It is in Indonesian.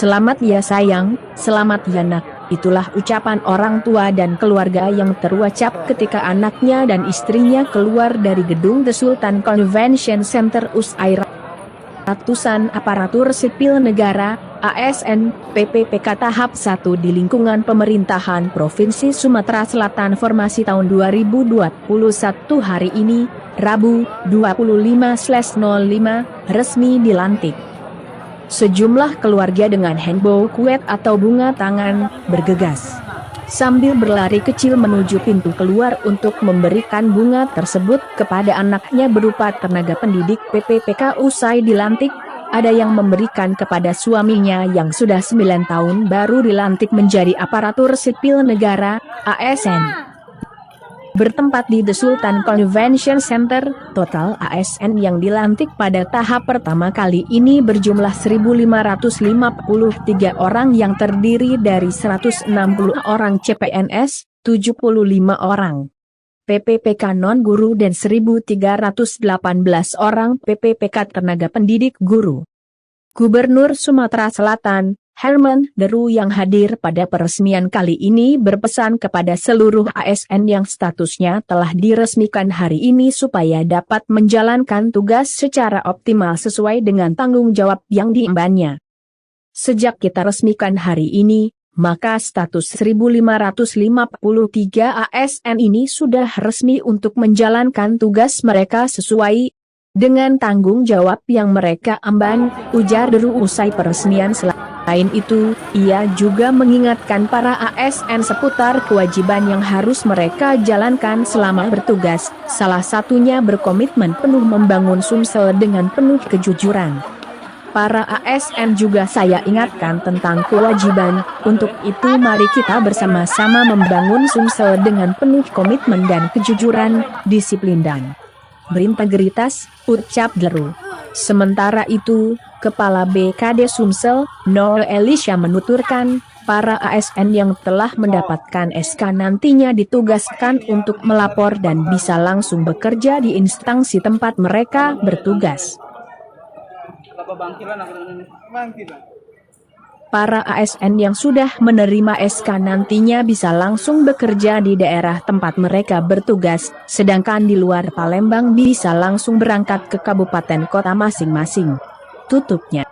Selamat ya sayang, selamat ya nak. Itulah ucapan orang tua dan keluarga yang terucap ketika anaknya dan istrinya keluar dari gedung The Sultan Convention Center usai ratusan aparatur sipil negara, ASN, PPPK tahap 1 di lingkungan pemerintahan Provinsi Sumatera Selatan formasi tahun 2021 hari ini, Rabu, 25/05, resmi dilantik. Sejumlah keluarga dengan handball kuet atau bunga tangan, bergegas sambil berlari kecil menuju pintu keluar untuk memberikan bunga tersebut kepada anaknya berupa tenaga pendidik PPPK usai dilantik. Ada yang memberikan kepada suaminya yang sudah 9 tahun baru dilantik menjadi aparatur sipil negara, ASN. Bertempat di The Sultan Convention Center, total ASN yang dilantik pada tahap pertama kali ini berjumlah 1.553 orang yang terdiri dari 160 orang CPNS, 75 orang PPPK non-guru dan 1.318 orang PPPK tenaga pendidik guru. Gubernur Sumatera Selatan, Herman Deru yang hadir pada peresmian kali ini berpesan kepada seluruh ASN yang statusnya telah diresmikan hari ini supaya dapat menjalankan tugas secara optimal sesuai dengan tanggung jawab yang diembannya. Sejak kita resmikan hari ini, maka status 1.553 ASN ini sudah resmi untuk menjalankan tugas mereka sesuai dengan tanggung jawab yang mereka emban, ujar Deru usai peresmian. Selain itu, ia juga mengingatkan para ASN seputar kewajiban yang harus mereka jalankan selama bertugas, salah satunya berkomitmen penuh membangun Sumsel dengan penuh kejujuran. Para ASN juga saya ingatkan tentang kewajiban, untuk itu mari kita bersama-sama membangun Sumsel dengan penuh komitmen dan kejujuran, disiplin dan berintegritas, ucap Deru. Sementara itu, Kepala BKD Sumsel, Noel Elisha menuturkan, para ASN yang telah mendapatkan SK nantinya ditugaskan untuk melapor dan bisa langsung bekerja di instansi tempat mereka bertugas. Para ASN yang sudah menerima SK nantinya bisa langsung bekerja di daerah tempat mereka bertugas, sedangkan di luar Palembang bisa langsung berangkat ke kabupaten kota masing-masing. Tutupnya.